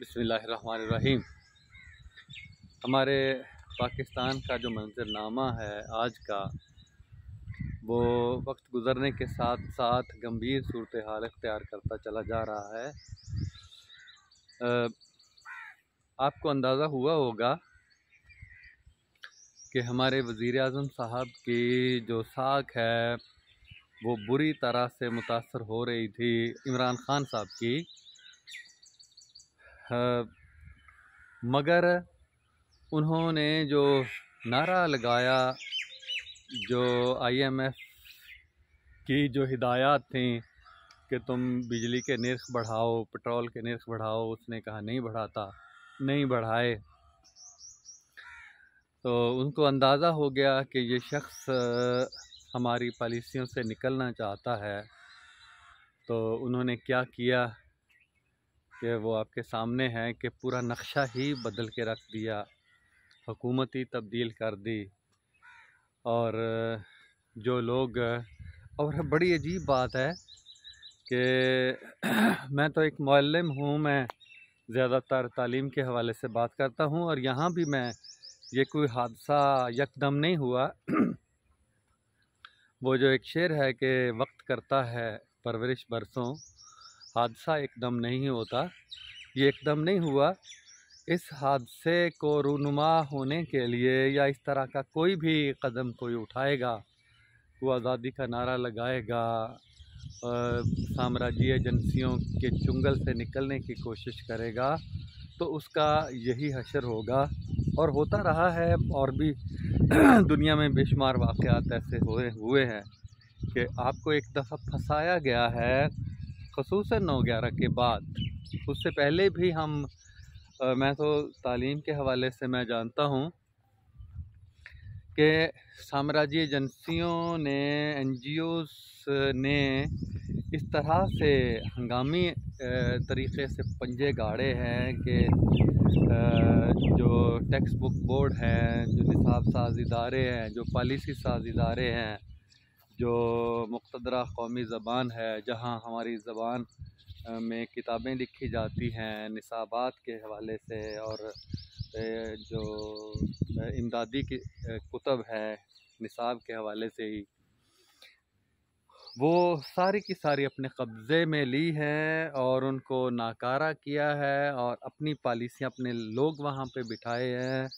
बिस्मिल्लाहिर्रहमानिर्रहीम। हमारे पाकिस्तान का जो मंजरनामा है आज का, वो वक्त गुज़रने के साथ साथ गंभीर सूरत हाल इख्तियार करता चला जा रहा है। आपको अंदाज़ा हुआ होगा कि हमारे वज़ीर आज़म साहब की जो साख है वो बुरी तरह से मुतासर हो रही थी इमरान खान साहब की, मगर उन्होंने जो नारा लगाया, जो IMF की जो हिदायत थी कि तुम बिजली के निर्ख बढ़ाओ, पेट्रोल के निर्ख बढ़ाओ, उसने कहा नहीं बढ़ाए। तो उनको अंदाज़ा हो गया कि ये शख्स हमारी पॉलिसियों से निकलना चाहता है। तो उन्होंने क्या किया कि वो आपके सामने है कि पूरा नक्शा ही बदल के रख दिया, हुकूमत ही तब्दील कर दी। और जो लोग, और बड़ी अजीब बात है कि मैं तो एक मुअल्लिम हूँ, मैं ज़्यादातर तालीम के हवाले से बात करता हूँ, और यहाँ भी मैं ये कोई हादसा यकदम नहीं हुआ। वो जो एक शेर है कि वक्त करता है परवरिश बरसों, हादसा एकदम नहीं होता, ये एकदम नहीं हुआ। इस हादसे को रूनुमा होने के लिए या इस तरह का कोई भी कदम कोई उठाएगा, वो आज़ादी का नारा लगाएगा, साम्राज्यीय एजेंसियों के चुंगल से निकलने की कोशिश करेगा, तो उसका यही हशर होगा। और होता रहा है, और भी दुनिया में बेशुमार वाक़यात ऐसे हुए हैं कि आपको एक दफ़ा फंसाया गया है, ख़ुसूसन 9/11 के बाद। उससे पहले भी मैं तो तालीम के हवाले से मैं जानता हूँ कि साम्राज्यीय एजेंसियों ने, NGOs ने इस तरह से हंगामी तरीक़े से पंजे गाड़े हैं कि जो टेक्स्ट बुक बोर्ड हैं, जो निसाब साज इदारे हैं, जो पॉलिसी साज इदारे हैं, जो मुक़तदरा कौमी ज़बान है, जहाँ हमारी ज़बान में किताबें लिखी जाती हैं निसाबात के हवाले से, और जो इमदादी की कुतब है निसाब के हवाले से ही, वो सारी की सारी अपने कब्ज़े में ली है और उनको नाकारा किया है, और अपनी पॉलिसियाँ, अपने लोग वहाँ पे बिठाए हैं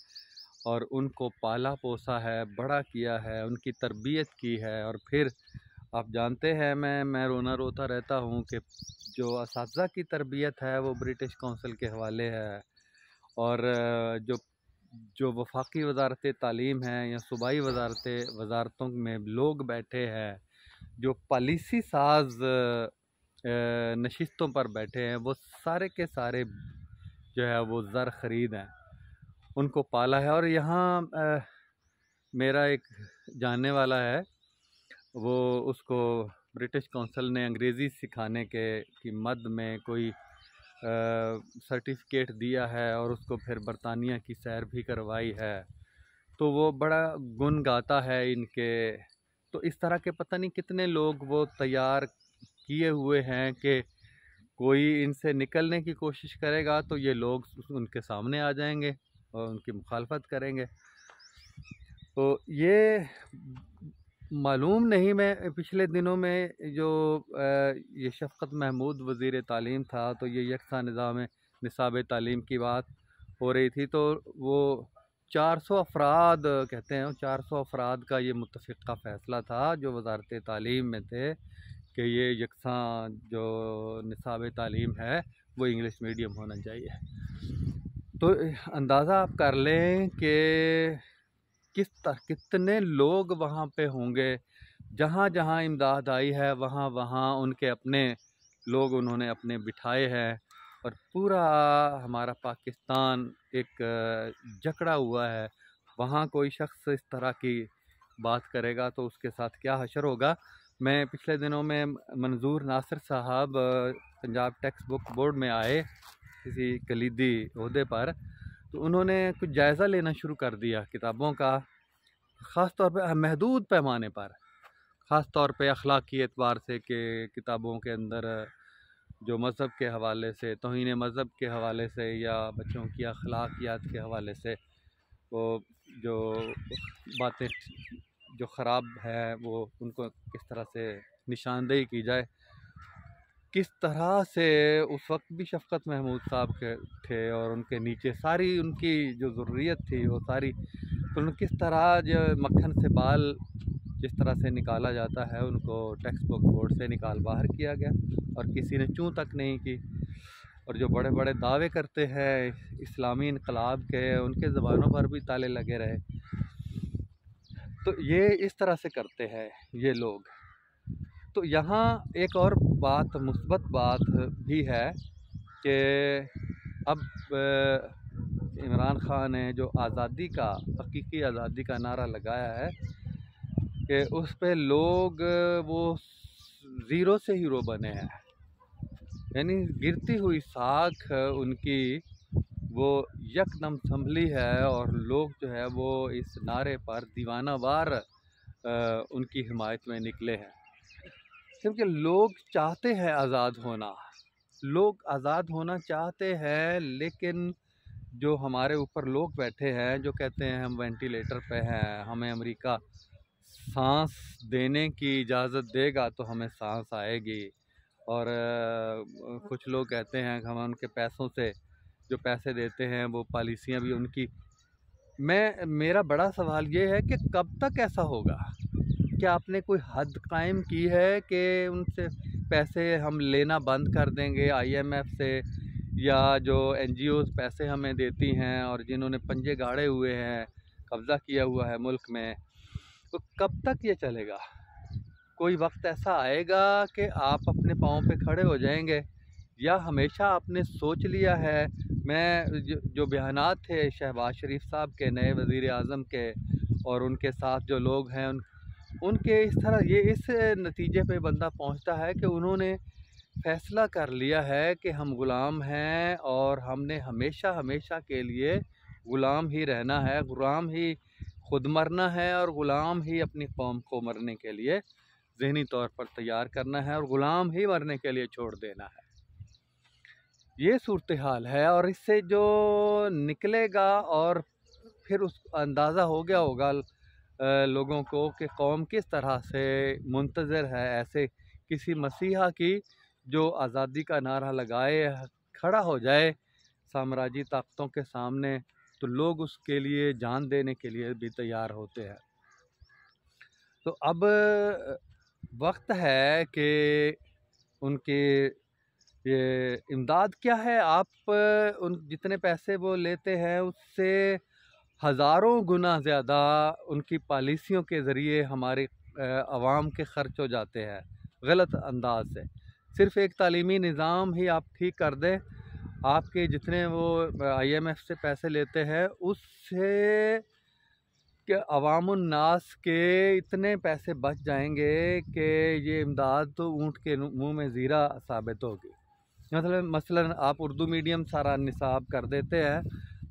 और उनको पाला पोसा है, बड़ा किया है, उनकी तरबियत की है। और फिर आप जानते हैं, मैं रोना रोता रहता हूँ कि जो असातिज़ा की तरबियत है वो ब्रिटिश काउंसिल के हवाले है, और जो वफाकी वज़ारत तालीम है या सूबाई वज़ारतों में लोग बैठे हैं, जो पॉलिसी साज नशिस्तों पर बैठे हैं, वो सारे के सारे जो है वो ज़र ख़रीद हैं, उनको पाला है। और यहाँ मेरा एक जानने वाला है, वो उसको ब्रिटिश काउंसिल ने अंग्रेज़ी सिखाने की मद में कोई सर्टिफिकेट दिया है, और उसको फिर बरतानिया की सैर भी करवाई है। तो वो बड़ा गुन गाता है इनके। तो इस तरह के पता नहीं कितने लोग वो तैयार किए हुए हैं कि कोई इनसे निकलने की कोशिश करेगा तो ये लोग उनके सामने आ जाएंगे और उनकी मुखालफत करेंगे। तो ये मालूम नहीं, मैं पिछले दिनों में जो ये शफ़क़त महमूद वज़ीर तालीम था, तो ये यकसा निसाब तालीम की बात हो रही थी, तो वो 400 अफराद कहते हैं, 400 अफराद का ये मुत्तफ़िक़ा फ़ैसला था जो वज़ारत तालीम में थे कि ये यकसा जो निसाब तालीम है वो इंग्लिश मीडियम होना चाहिए। तो अंदाज़ा आप कर लें कि कितने लोग वहाँ पे होंगे। जहाँ जहाँ इमदाद आई है वहाँ वहाँ उनके अपने लोग उन्होंने अपने बिठाए हैं, और पूरा हमारा पाकिस्तान एक जकड़ा हुआ है। वहाँ कोई शख्स इस तरह की बात करेगा तो उसके साथ क्या हशर होगा। मैं पिछले दिनों में मंजूर नासिर साहब पंजाब टेक्स्ट बुक बोर्ड में आए किसी कलीदी ओहदे पर, तो उन्होंने कुछ जायज़ा लेना शुरू कर दिया किताबों का, ख़ास तौर पे महदूद पैमाने पर, ख़ास तौर पे अखलाकी एतबार से कि किताबों के अंदर जो मज़हब के हवाले से, तौहीन मज़हब के हवाले से या बच्चों की अखलाकियात के हवाले से वो जो बातें जो ख़राब है वो उनको किस तरह से निशानदेही की जाए। किस तरह से उस वक्त भी शफ़क़त महमूद साहब के थे और उनके नीचे सारी उनकी जो ज़ुर्रियत थी वो सारी, तो किस तरह जो मक्खन से बाल जिस तरह से निकाला जाता है उनको टेक्स्ट बुक बोर्ड से निकाल बाहर किया गया और किसी ने चूँ तक नहीं की। और जो बड़े बड़े दावे करते हैं इस्लामी इनकलाब के, उनके ज़बानों पर भी ताले लगे रहे। तो ये इस तरह से करते हैं ये लोग। तो यहाँ एक और बात, मुस्बत बात भी है कि अब इमरान खान ने जो आज़ादी का, हकीकी आज़ादी का नारा लगाया है कि उस पे लोग वो ज़ीरो से हीरो बने हैं, यानी गिरती हुई साख उनकी वो यकदम संभली है और लोग जो है वो इस नारे पर दीवाना वार उनकी हिमायत में निकले हैं। क्योंकि लोग चाहते हैं आज़ाद होना, लोग आज़ाद होना चाहते हैं, लेकिन जो हमारे ऊपर लोग बैठे हैं जो कहते हैं हम वेंटिलेटर पे हैं, हमें अमेरिका सांस देने की इजाज़त देगा तो हमें सांस आएगी, और कुछ लोग कहते हैं कि हम उनके पैसों से जो पैसे देते हैं वो पॉलिसियाँ भी उनकी। मेरा बड़ा सवाल ये है कि कब तक ऐसा होगा? क्या आपने कोई हद कायम की है कि उनसे पैसे हम लेना बंद कर देंगे IMF से, या जो NGOs पैसे हमें देती हैं और जिन्होंने पंजे गाड़े हुए हैं, कब्ज़ा किया हुआ है मुल्क में, तो कब तक ये चलेगा? कोई वक्त ऐसा आएगा कि आप अपने पाँव पे खड़े हो जाएंगे, या हमेशा आपने सोच लिया है? मैं जो बयानात थे शहबाज शरीफ साहब के, नए वज़ीर आज़म के, और उनके साथ जो लोग हैं उनके इस तरह ये इस नतीजे पे बंदा पहुंचता है कि उन्होंने फ़ैसला कर लिया है कि हम ग़ुलाम हैं और हमने हमेशा हमेशा के लिए ग़ुलाम ही रहना है, ग़ुलाम ही खुद मरना है और ग़ुलाम ही अपनी कौम को मरने के लिए ज़हनी तौर पर तैयार करना है और ग़ुलाम ही मरने के लिए छोड़ देना है। ये सूरत हाल है, और इससे जो निकलेगा, और फिर उस अंदाज़ा हो गया होगा लोगों को कि कौम किस तरह से मुंतज़िर है ऐसे किसी मसीहा की जो आज़ादी का नारा लगाए, खड़ा हो जाए साम्राज्यी ताकतों के सामने, तो लोग उसके लिए जान देने के लिए भी तैयार होते हैं। तो अब वक्त है कि उनके ये इमदाद क्या है, आप उन जितने पैसे वो लेते हैं उससे हज़ारों गुना ज़्यादा उनकी पॉलिसियों के ज़रिए हमारे अवाम के ख़र्च हो जाते हैं गलत अंदाज से। सिर्फ़ एक तालीमी निज़ाम ही आप ठीक कर दें, आपके जितने वो IMF से पैसे लेते हैं उससे कि अवामुन्नास के इतने पैसे बच जाएंगे कि ये इमदाद तो ऊँट के मुँह में ज़ीरा साबित होगी। मतलब मसलन आप उर्दू मीडियम सारा निसाब कर देते हैं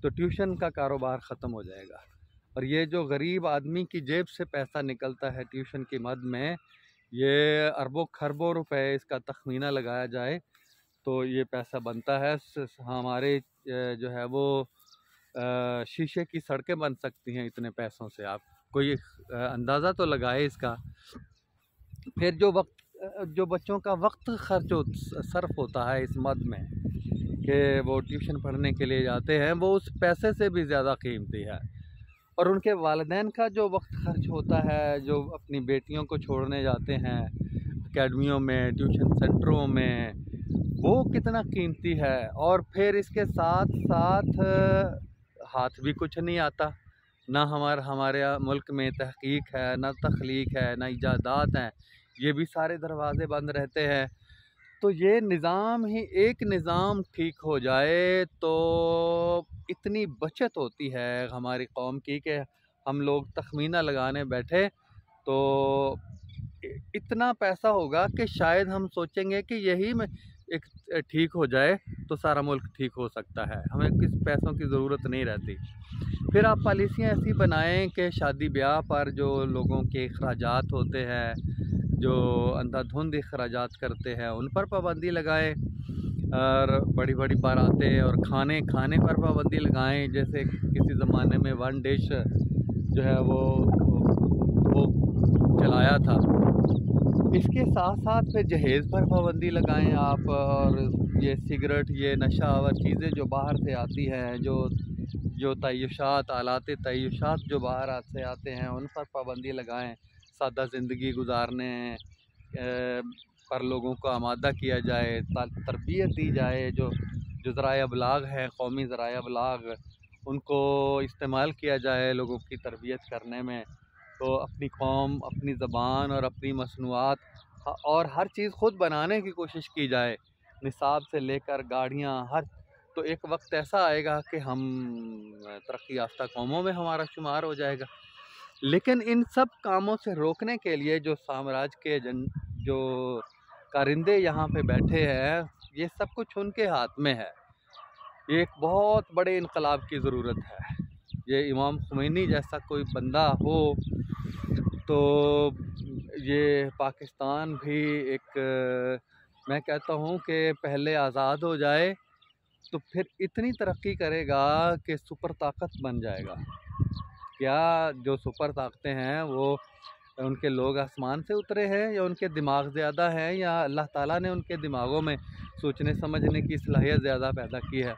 तो ट्यूशन का कारोबार ख़त्म हो जाएगा, और ये जो गरीब आदमी की जेब से पैसा निकलता है ट्यूशन की मद में, ये अरबों खरबों रुपए इसका तखमीना लगाया जाए तो ये पैसा बनता है। हमारे जो है वो शीशे की सड़कें बन सकती हैं इतने पैसों से। आप कोई अंदाज़ा तो लगाए इसका। फिर जो बच्चों का वक्त सर्फ होता है इस मद में कि वो ट्यूशन पढ़ने के लिए जाते हैं, वो उस पैसे से भी ज़्यादा कीमती है। और उनके वालिदैन का जो वक्त खर्च होता है, जो अपनी बेटियों को छोड़ने जाते हैं अकेडमियों में, ट्यूशन सेंटरों में, वो कितना कीमती है। और फिर इसके साथ साथ हाथ भी कुछ नहीं आता, ना हमारे मुल्क में तहकीक है, ना तख्लीक है, ना इजादात हैं, ये भी सारे दरवाज़े बंद रहते हैं। तो ये निज़ाम ही एक निज़ाम ठीक हो जाए तो इतनी बचत होती है हमारी कौम की कि हम लोग तखमीना लगाने बैठे तो इतना पैसा होगा कि शायद हम सोचेंगे कि यही में एक ठीक हो जाए तो सारा मुल्क ठीक हो सकता है, हमें किस पैसों की ज़रूरत नहीं रहती। फिर आप पॉलिसियाँ ऐसी बनाएं कि शादी ब्याह पर जो लोगों के अखराजात होते हैं, जो अंधाधुंध अखराजात करते हैं उन पर पाबंदी लगाएं, और बड़ी बड़ी बारातें और खाने पर पाबंदी लगाएं। जैसे किसी ज़माने में वन डिश जो है वो चलाया था। इसके साथ साथ फिर जहेज़ पर पाबंदी लगाएं आप, और ये सिगरेट, ये नशावर चीज़ें जो बाहर से आती हैं, जो तय्युशात, आलात तय्युशात जो बाहर से आते हैं उन पर पाबंदी लगाएं। सादा ज़िंदगी गुजारने पर लोगों को आमादा किया जाए, तरबियत दी जाए। जो जो ज़राए अबलाग हैं, कौमी ज़राए अबलाग, उनको इस्तेमाल किया जाए लोगों की तरबियत करने में। तो अपनी कौम, अपनी ज़बान और अपनी मसनूआत और हर चीज़ ख़ुद बनाने की कोशिश की जाए, निसाब से लेकर गाड़ियाँ हर। तो एक वक्त ऐसा आएगा कि हम तरक्की याफ्ता कौमों में हमारा शुमार हो जाएगा। लेकिन इन सब कामों से रोकने के लिए जो साम्राज्य के जो कारिंदे यहाँ पे बैठे हैं, ये सब कुछ उनके हाथ में है। ये एक बहुत बड़े इनकलाब की ज़रूरत है। ये इमाम खुमैनी जैसा कोई बंदा हो तो ये पाकिस्तान भी एक, मैं कहता हूँ कि पहले आज़ाद हो जाए तो फिर इतनी तरक्की करेगा कि सुपर ताकत बन जाएगा। क्या जो सुपर ताकतें हैं वो उनके लोग आसमान से उतरे हैं, या उनके दिमाग ज़्यादा हैं, या अल्लाह ताला ने उनके दिमागों में सोचने समझने की सलाहियत ज़्यादा पैदा की है?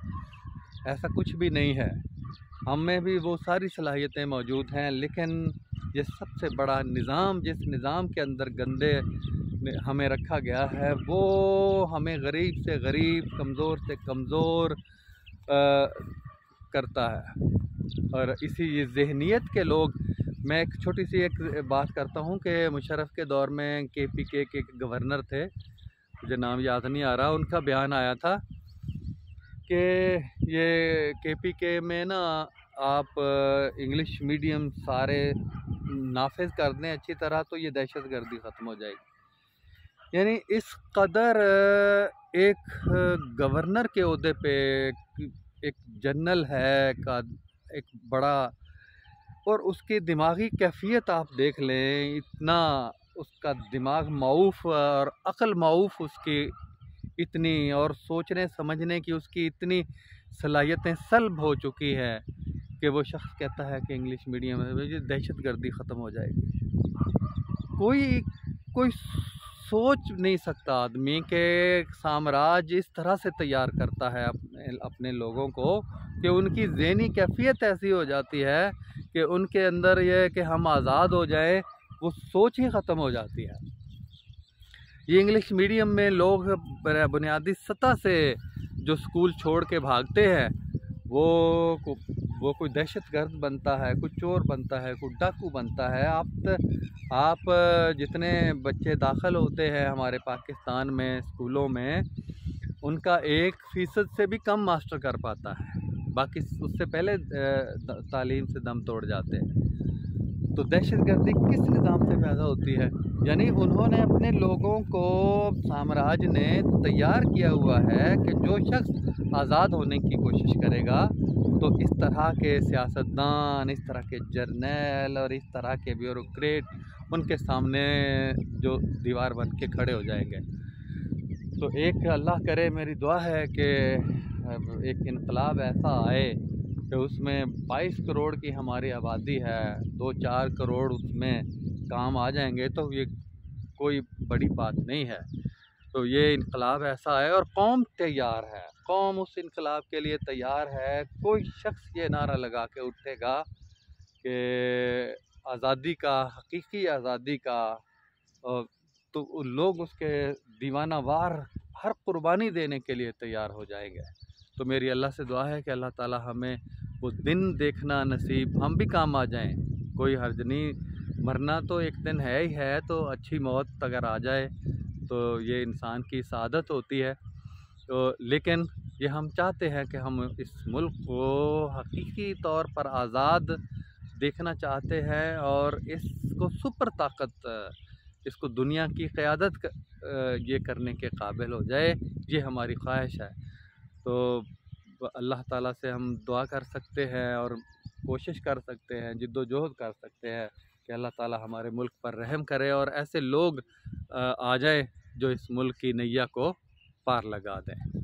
ऐसा कुछ भी नहीं है। हम में भी वो सारी सलाहियतें मौजूद हैं, लेकिन ये सबसे बड़ा निज़ाम, जिस निज़ाम के अंदर गंदे हमें रखा गया है, वो हमें गरीब से गरीब, कमज़ोर से कमज़ोर करता है। और इसी ज़हनियत के लोग, मैं एक छोटी सी एक बात करता हूँ कि मुशर्रफ के दौर में KPK के गवर्नर थे, मुझे नाम याद नहीं आ रहा, उनका बयान आया था कि ये KPK में ना आप इंग्लिश मीडियम सारे नाफिज कर दें अच्छी तरह तो ये दहशत गर्दी ख़त्म हो जाएगी। यानी इस कदर एक गवर्नर के ओहदे पे एक जनरल है का एक बड़ा, और उसकी दिमागी कैफियत आप देख लें, इतना उसका दिमाग माऊफ और अक्ल माऊफ उसकी इतनी, और सोचने समझने की उसकी इतनी सलाहियतें सल्ब हो चुकी है कि वो शख्स कहता है कि इंग्लिश मीडियम में दहशत गर्दी ख़त्म हो जाएगी। कोई सोच नहीं सकता आदमी के साम्राज्य इस तरह से तैयार करता है अपने लोगों को कि उनकी ज़हनी कैफियत ऐसी हो जाती है कि उनके अंदर ये कि हम आज़ाद हो जाएं, वो सोच ही ख़त्म हो जाती है। ये इंग्लिश मीडियम में लोग बुनियादी सतह से जो स्कूल छोड़ के भागते हैं, वो कोई दहशतगर्द बनता है, कोई चोर बनता है, कोई डाकू बनता है। आप जितने बच्चे दाखिल होते हैं हमारे पाकिस्तान में स्कूलों में, उनका 1% से भी कम मास्टर कर पाता है, बाकी उससे पहले तालीम से दम तोड़ जाते हैं। तो दहशतगर्दी किस निज़ाम से पैदा होती है? यानी उन्होंने अपने लोगों को, साम्राज्य ने तैयार किया हुआ है कि जो शख्स आज़ाद होने की कोशिश करेगा तो इस तरह के सियासतदान, इस तरह के जर्नल और इस तरह के ब्यूरोक्रेट उनके सामने जो दीवार बन के खड़े हो जाएंगे। तो एक अल्लाह करे, मेरी दुआ है कि एक इनकलाब ऐसा आए कि उसमें 22 करोड़ की हमारी आबादी है, 2-4 करोड़ उसमें काम आ जाएंगे तो ये कोई बड़ी बात नहीं है। तो ये इनकलाब ऐसा है और कौम तैयार है, कौम उस इनकलाब के लिए तैयार है। कोई शख्स ये नारा लगा के उठेगा कि आज़ादी का, हकीकी आज़ादी का, तो लोग उसके दीवाना वार हर कुर्बानी देने के लिए तैयार हो जाएंगे। तो मेरी अल्लाह से दुआ है कि अल्लाह ताला हमें वो दिन देखना नसीब, हम भी काम आ जाएं। कोई हर्ज नहीं, मरना तो एक दिन है ही है, तो अच्छी मौत अगर आ जाए तो ये इंसान की सआदत होती है। तो लेकिन ये हम चाहते हैं कि हम इस मुल्क को हकीकी तौर पर आज़ाद देखना चाहते हैं और इसको सुपर ताकत, इसको दुनिया की क़यादत ये करने के काबिल हो जाए, ये हमारी ख्वाहिश है। तो अल्लाह ताला से हम दुआ कर सकते हैं और कोशिश कर सकते हैं, जिद्दोजहद कर सकते हैं कि अल्लाह ताला हमारे मुल्क पर रहम करे और ऐसे लोग आ जाए जो इस मुल्क की नैया को पार लगा दें।